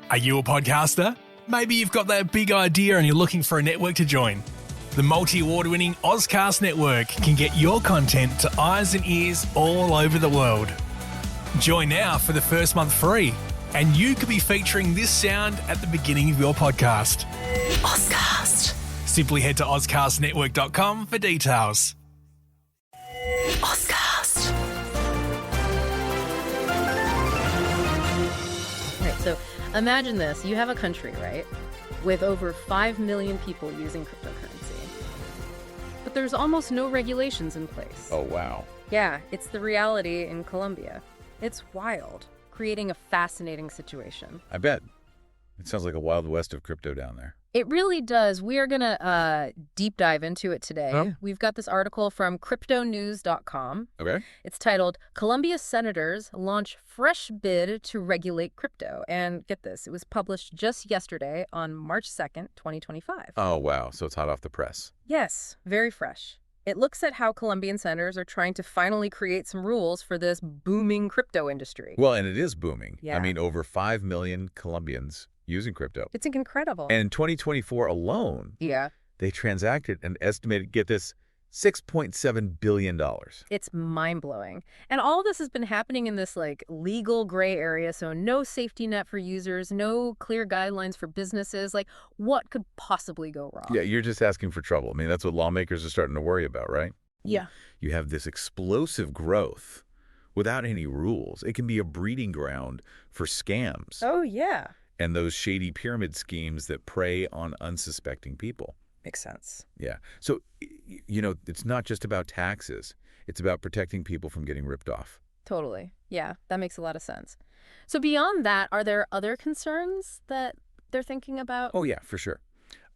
Are you a podcaster? Maybe you've got that big idea and you're looking for a network to join. The multi-award-winning Ozcast Network can get your content to eyes and ears all over the world. Join now for the first month free, and you could be featuring this sound at the beginning of your podcast. Ozcast. Simply head to ozcastnetwork.com for details. Ozcast. Right, so imagine this. You have a country, right, with over 5 million people using cryptocurrency. But there's almost no regulations in place. Oh, wow. Yeah, it's the reality in Colombia. It's wild, creating a fascinating situation. I bet. It sounds like a wild west of crypto down there. It really does. We are going to deep dive into it today. Oh. We've got this article from cryptonews.com. Okay. It's titled, Colombia Senators Launch Fresh Bid to Regulate Crypto. And get this, it was published just yesterday on March 2nd, 2025. Oh, wow. So it's hot off the press. Yes, very fresh. It looks at how Colombian senators are trying to finally create some rules for this booming crypto industry. Well, and it is booming. Yeah. I mean, over 5 million Colombians using crypto. It's incredible. And in 2024 alone, Yeah. they transacted an estimated, get this, $6.7 billion. It's mind-blowing. And all this has been happening in this legal gray area, so no safety net for users, no clear guidelines for businesses. What could possibly go wrong? Yeah, you're just asking for trouble. I mean, that's what lawmakers are starting to worry about, right? Yeah. You have this explosive growth without any rules. It can be a breeding ground for scams Oh, yeah. and those shady pyramid schemes that prey on unsuspecting people. Makes sense. Yeah. So, it's not just about taxes. It's about protecting people from getting ripped off. Totally. Yeah, that makes a lot of sense. So beyond that, are there other concerns that they're thinking about? Oh, yeah, for sure.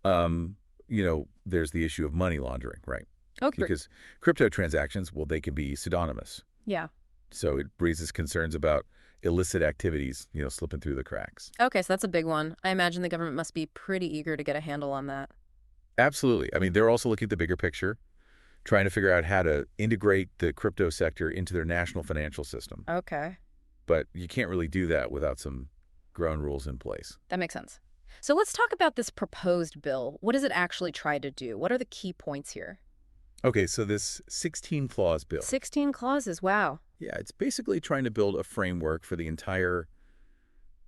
There's the issue of money laundering, right? Okay. Because crypto transactions, well, they can be pseudonymous. Yeah. So it raises concerns about illicit activities, slipping through the cracks. Okay, so that's a big one. I imagine the government must be pretty eager to get a handle on that. Absolutely. I mean, they're also looking at the bigger picture, trying to figure out how to integrate the crypto sector into their national financial system. Okay. But you can't really do that without some grown rules in place. That makes sense. So let's talk about this proposed bill. What does it actually try to do? What are the key points here? Okay, so this 16-clause bill. 16 clauses. Wow. Yeah, it's basically trying to build a framework for the entire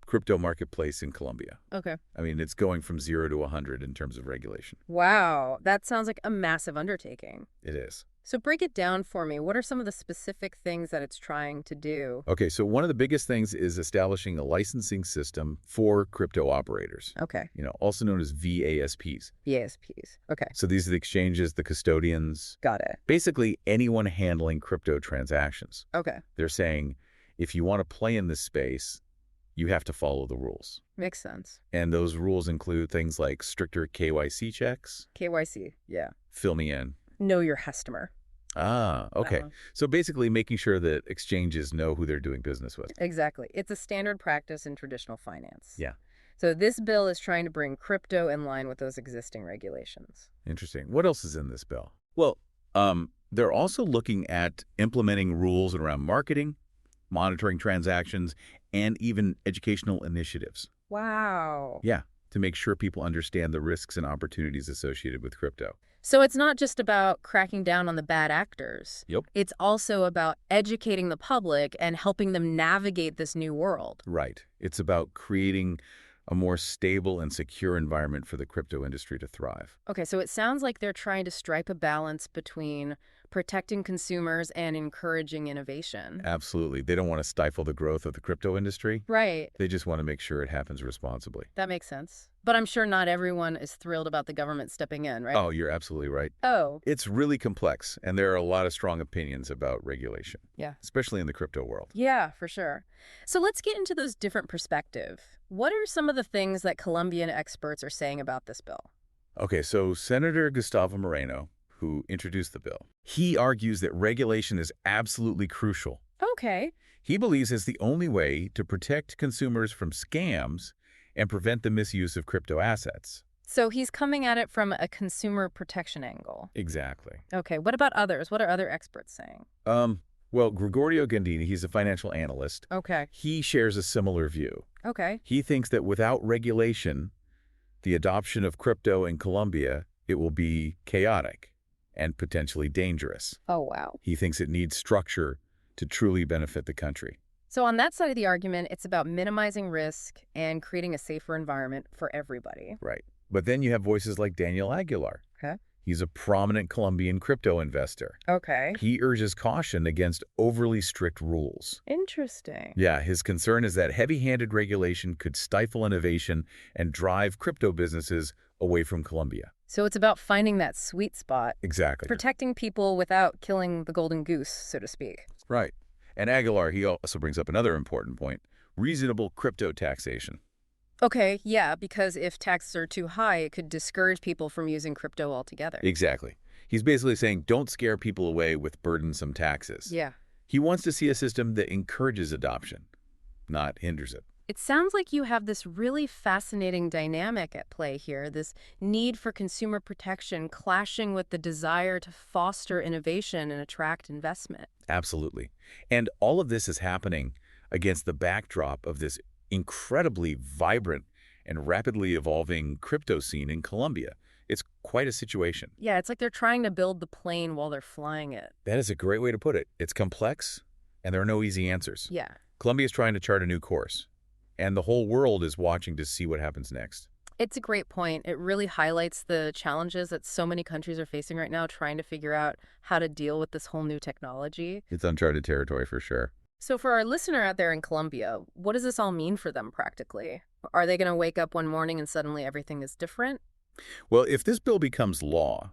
crypto marketplace in Colombia. Okay. I mean, it's going from 0 to 100 in terms of regulation. Wow. That sounds like a massive undertaking. It is. So break it down for me. What are some of the specific things that it's trying to do? Okay, so one of the biggest things is establishing a licensing system for crypto operators, Okay. also known as VASPs. VASPs. Okay. So these are the exchanges, the custodians, Got it. basically anyone handling crypto transactions. Okay. They're saying, if you want to play in this space, you have to follow the rules. Makes sense. And those rules include things like stricter KYC checks. KYC. Yeah. Fill me in. Know your customer. Ah, okay. Uh-huh. So basically making sure that exchanges know who they're doing business with. Exactly. It's a standard practice in traditional finance. Yeah. So this bill is trying to bring crypto in line with those existing regulations. Interesting. What else is in this bill? Well, they're also looking at implementing rules around marketing, monitoring transactions, and even educational initiatives. Wow. Yeah, to make sure people understand the risks and opportunities associated with crypto. So it's not just about cracking down on the bad actors. Yep. It's also about educating the public and helping them navigate this new world. Right. It's about creating a more stable and secure environment for the crypto industry to thrive. Okay, so it sounds like they're trying to strike a balance between protecting consumers and encouraging innovation. Absolutely. They don't want to stifle the growth of the crypto industry. Right. They just want to make sure it happens responsibly. That makes sense. But I'm sure not everyone is thrilled about the government stepping in, right? Oh, you're absolutely right. Oh. It's really complex, and there are a lot of strong opinions about regulation. Yeah. Especially in the crypto world. Yeah, for sure. So let's get into those different perspectives. What are some of the things that Colombian experts are saying about this bill? Okay, so Senator Gustavo Moreno, who introduced the bill, he argues that regulation is absolutely crucial. Okay. He believes it's the only way to protect consumers from scams and prevent the misuse of crypto assets. So he's coming at it from a consumer protection angle. Exactly. Okay, what about others? What are other experts saying? Well, Gregorio Gandini, he's a financial analyst. Okay. He shares a similar view. Okay. He thinks that without regulation, the adoption of crypto in Colombia, it will be chaotic and potentially dangerous. Oh, wow. He thinks it needs structure to truly benefit the country. So on that side of the argument, it's about minimizing risk and creating a safer environment for everybody. Right. But then you have voices like Daniel Aguilar. Okay. He's a prominent Colombian crypto investor. Okay. He urges caution against overly strict rules. Interesting. Yeah, his concern is that heavy-handed regulation could stifle innovation and drive crypto businesses away from Colombia. So it's about finding that sweet spot, Exactly. protecting people without killing the golden goose, so to speak. Right. And Aguilar, he also brings up another important point, reasonable crypto taxation. Okay, yeah, because if taxes are too high, it could discourage people from using crypto altogether. Exactly. He's basically saying don't scare people away with burdensome taxes. Yeah. He wants to see a system that encourages adoption, not hinders it. It sounds like you have this really fascinating dynamic at play here, this need for consumer protection clashing with the desire to foster innovation and attract investment. Absolutely. And all of this is happening against the backdrop of this incredibly vibrant and rapidly evolving crypto scene in Colombia. It's quite a situation. Yeah, it's like they're trying to build the plane while they're flying it. That is a great way to put it. It's complex, and there are no easy answers. Yeah. Colombia is trying to chart a new course, and the whole world is watching to see what happens next. It's a great point. It really highlights the challenges that so many countries are facing right now, trying to figure out how to deal with this whole new technology. It's uncharted territory for sure. So for our listener out there in Colombia, what does this all mean for them practically? Are they going to wake up one morning and suddenly everything is different? Well, if this bill becomes law,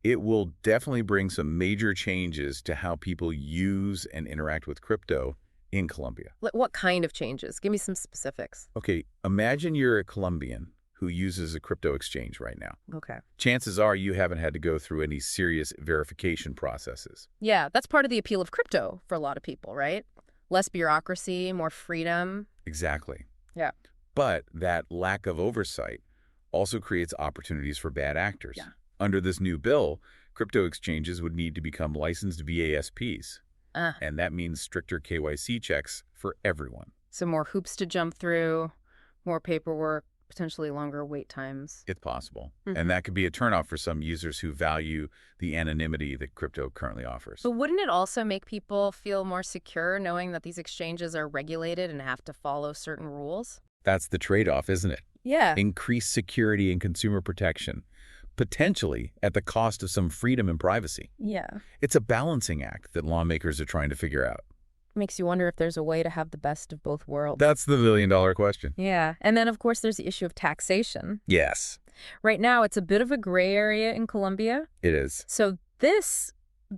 it will definitely bring some major changes to how people use and interact with crypto in Colombia. What kind of changes? Give me some specifics. Okay, imagine you're a Colombian who uses a crypto exchange right now. Okay. Chances are you haven't had to go through any serious verification processes. Yeah, that's part of the appeal of crypto for a lot of people, right? Less bureaucracy, more freedom. Exactly. Yeah. But that lack of oversight also creates opportunities for bad actors. Yeah. Under this new bill, crypto exchanges would need to become licensed VASPs. Ah. And that means stricter KYC checks for everyone. So more hoops to jump through, more paperwork, potentially longer wait times. It's possible. Mhm. And that could be a turnoff for some users who value the anonymity that crypto currently offers. But wouldn't it also make people feel more secure knowing that these exchanges are regulated and have to follow certain rules? That's the trade-off, isn't it? Yeah. Increased security and consumer protection, potentially at the cost of some freedom and privacy. Yeah. It's a balancing act that lawmakers are trying to figure out. Makes you wonder if there's a way to have the best of both worlds. That's the million-dollar question. Yeah. And then, of course, there's the issue of taxation. Yes, Right now, it's a bit of a gray area in Colombia. it is. So this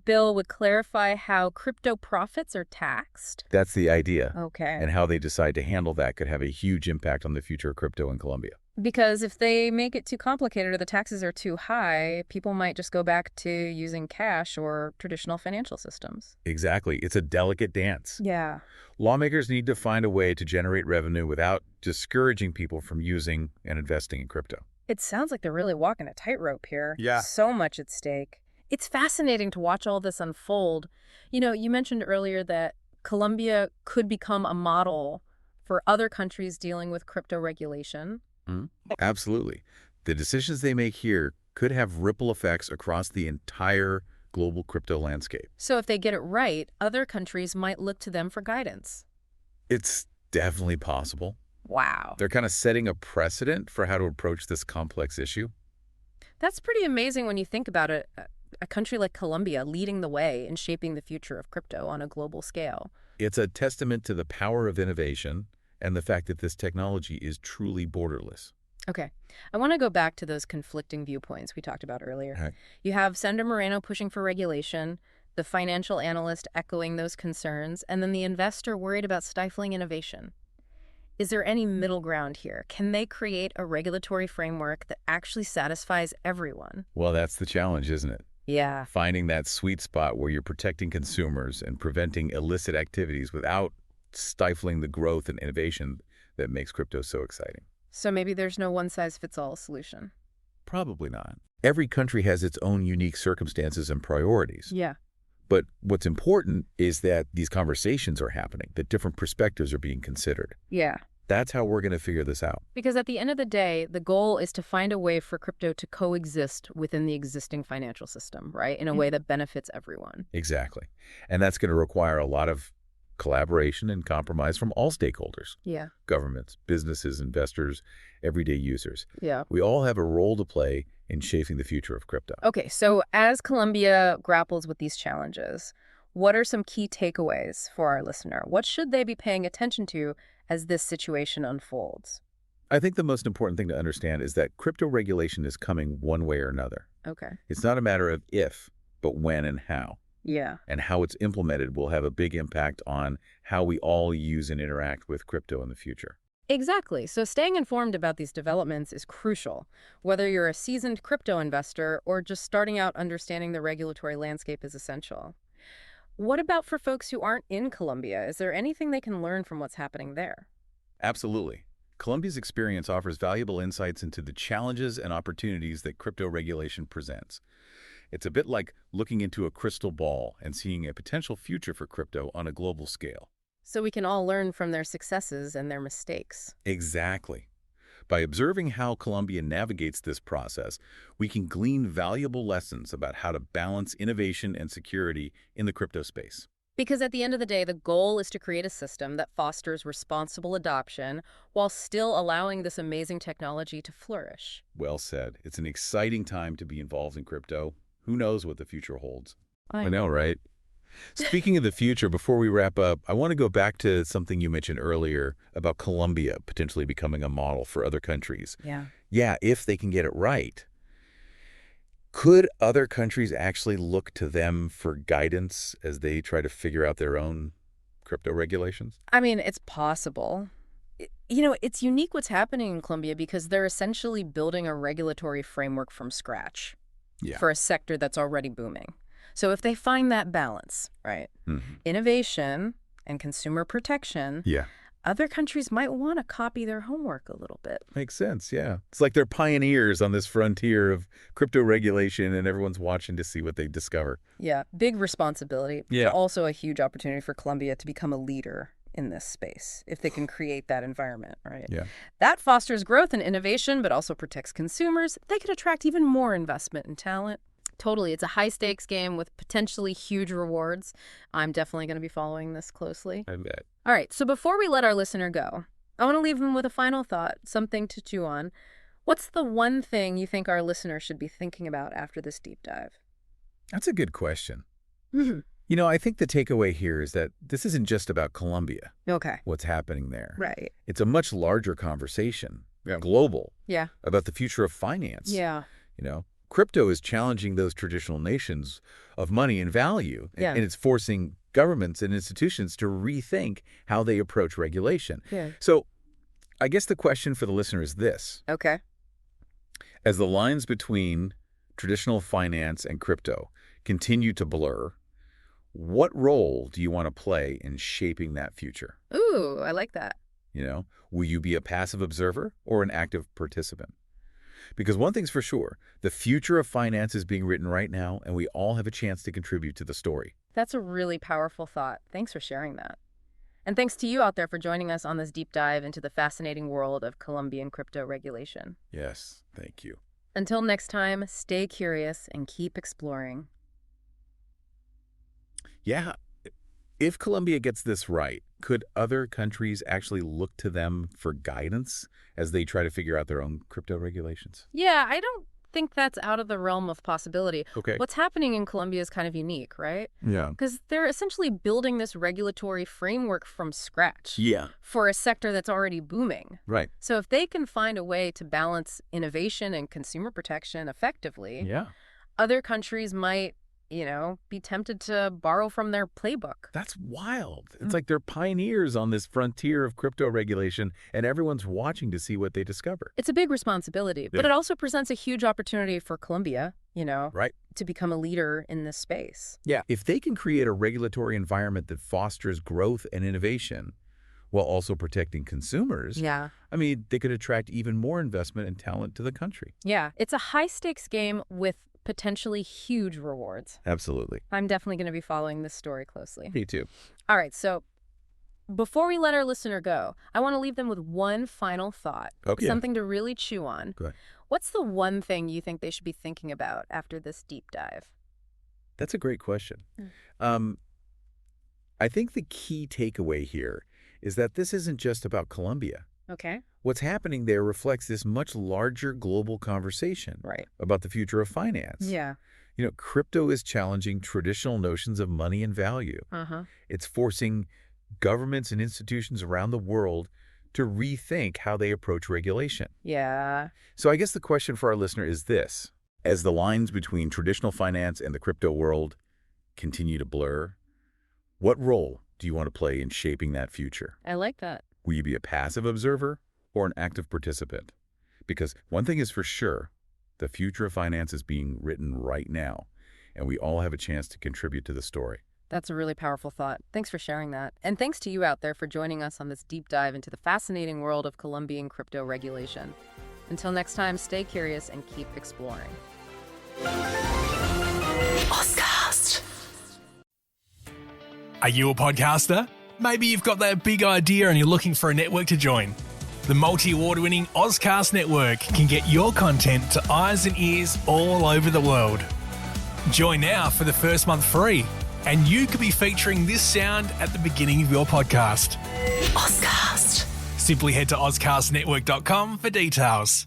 bill would clarify how crypto profits are taxed. That's the idea. Okay. And how they decide to handle that could have a huge impact on the future of crypto in Colombia. Because if they make it too complicated or the taxes are too high, people might just go back to using cash or traditional financial systems. Exactly. It's a delicate dance. Yeah. Lawmakers need to find a way to generate revenue without discouraging people from using and investing in crypto. It sounds like they're really walking a tightrope here. Yeah. So much at stake. It's fascinating to watch all this unfold. You know, you mentioned earlier that Colombia could become a model for other countries dealing with crypto regulation. Absolutely. The decisions they make here could have ripple effects across the entire global crypto landscape. So if they get it right, other countries might look to them for guidance. It's definitely possible. Wow. They're kind of setting a precedent for how to approach this complex issue. That's pretty amazing when you think about it. A country like Colombia leading the way in shaping the future of crypto on a global scale. It's a testament to the power of innovation and the fact that this technology is truly borderless. Okay. I want to go back to those conflicting viewpoints we talked about earlier. Okay. You have Senator Moreno pushing for regulation, the financial analyst echoing those concerns, and then the investor worried about stifling innovation. Is there any middle ground here? Can they create a regulatory framework that actually satisfies everyone? Well, that's the challenge, isn't it? Yeah. Finding that sweet spot where you're protecting consumers and preventing illicit activities without stifling the growth and innovation that makes crypto so exciting. So maybe there's no one-size-fits-all solution. Probably not. Every country has its own unique circumstances and priorities. Yeah. But what's important is that these conversations are happening, that different perspectives are being considered. Yeah. That's how we're going to figure this out. Because at the end of the day, the goal is to find a way for crypto to coexist within the existing financial system, right? In a way that benefits everyone. Exactly. And that's going to require a lot of collaboration and compromise from all stakeholders. Yeah. Governments, businesses, investors, everyday users. Yeah. We all have a role to play in shaping the future of crypto. Okay, so as Colombia grapples with these challenges, what are some key takeaways for our listener? What should they be paying attention to as this situation unfolds? I think the most important thing to understand is that crypto regulation is coming one way or another. Okay. It's not a matter of if, but when and how. Yeah. And how it's implemented will have a big impact on how we all use and interact with crypto in the future. Exactly. So staying informed about these developments is crucial, whether you're a seasoned crypto investor or just starting out. Understanding the regulatory landscape is essential. What about for folks who aren't in Colombia? Is there anything they can learn from what's happening there? Absolutely. Colombia's experience offers valuable insights into the challenges and opportunities that crypto regulation presents. It's a bit like looking into a crystal ball and seeing a potential future for crypto on a global scale. So we can all learn from their successes and their mistakes. Exactly. By observing how Colombia navigates this process, we can glean valuable lessons about how to balance innovation and security in the crypto space. Because at the end of the day, the goal is to create a system that fosters responsible adoption while still allowing this amazing technology to flourish. Well said. It's an exciting time to be involved in crypto. Who knows what the future holds? I I know, right? Speaking of the future, before we wrap up, I want to go back to something you mentioned earlier about Colombia potentially becoming a model for other countries. Yeah. Yeah, if they can get it right. Could other countries actually look to them for guidance as they try to figure out their own crypto regulations? I mean, it's possible. It's unique what's happening in Colombia because they're essentially building a regulatory framework from scratch for a sector that's already booming. So if they find that balance, right, innovation and consumer protection, Yeah. other countries might want to copy their homework a little bit. Makes sense, yeah. It's like they're pioneers on this frontier of crypto regulation, and everyone's watching to see what they discover. Yeah, big responsibility. Yeah. But also a huge opportunity for Colombia to become a leader in this space if they can create that environment, right? Yeah. That fosters growth and innovation, but also protects consumers. They could attract even more investment and talent. Totally. It's a high-stakes game with potentially huge rewards. I'm definitely going to be following this closely. I bet. All right, so before we let our listener go, I want to leave them with a final thought, something to chew on. What's the one thing you think our listener should be thinking about after this deep dive? That's a good question. I think the takeaway here is that this isn't just about Colombia, Okay. what's happening there. Right. It's a much larger conversation, global, Yeah. about the future of finance. Yeah. Crypto is challenging those traditional nations of money and value, Yeah. and it's forcing governments and institutions to rethink how they approach regulation. Yeah. So I guess the question for the listener is this. Okay. As the lines between traditional finance and crypto continue to blur, what role do you want to play in shaping that future? Ooh, I like that. Will you be a passive observer or an active participant? Because one thing's for sure, the future of finance is being written right now, and we all have a chance to contribute to the story. That's a really powerful thought. Thanks for sharing that. And thanks to you out there for joining us on this deep dive into the fascinating world of Colombian crypto regulation. Yes, thank you. Until next time, stay curious and keep exploring. Yeah, if Colombia gets this right, could other countries actually look to them for guidance as they try to figure out their own crypto regulations? Yeah, I don't think that's out of the realm of possibility. Okay. What's happening in Colombia is kind of unique, right? Yeah. Because they're essentially building this regulatory framework from scratch Yeah. for a sector that's already booming. Right. So if they can find a way to balance innovation and consumer protection effectively, Yeah. other countries might, be tempted to borrow from their playbook. That's wild. It's like they're pioneers on this frontier of crypto regulation, and everyone's watching to see what they discover. It's a big responsibility, but Yeah. it also presents a huge opportunity for Colombia, Right. to become a leader in this space. Yeah. If they can create a regulatory environment that fosters growth and innovation while also protecting consumers, Yeah. they could attract even more investment and talent to the country. Yeah. It's a high-stakes game with potentially huge rewards. Absolutely. I'm definitely going to be following this story closely. Me too. All right, so before we let our listener go, I want to leave them with one final thought, Okay. something to really chew on. Go ahead. What's the one thing you think they should be thinking about after this deep dive? That's a great question. I think the key takeaway here is that this isn't just about Colombia. Okay. What's happening there reflects this much larger global conversation Right. about the future of finance. Yeah. Crypto is challenging traditional notions of money and value. Uh-huh. It's forcing governments and institutions around the world to rethink how they approach regulation. Yeah. So I guess the question for our listener is this. As the lines between traditional finance and the crypto world continue to blur, what role do you want to play in shaping that future? I like that. Will you be a passive observer or an active participant? Because one thing is for sure, the future of finance is being written right now, and we all have a chance to contribute to the story. That's a really powerful thought. Thanks for sharing that. And thanks to you out there for joining us on this deep dive into the fascinating world of Colombian crypto regulation. Until next time, stay curious and keep exploring. Ozcast. Are you a podcaster? Maybe you've got that big idea and you're looking for a network to join. The multi-award-winning Ozcast network can get your content to eyes and ears all over the world. Join now for the first month free, and you could be featuring this sound at the beginning of your podcast. Ozcast. Simply head to ozcastnetwork.com for details.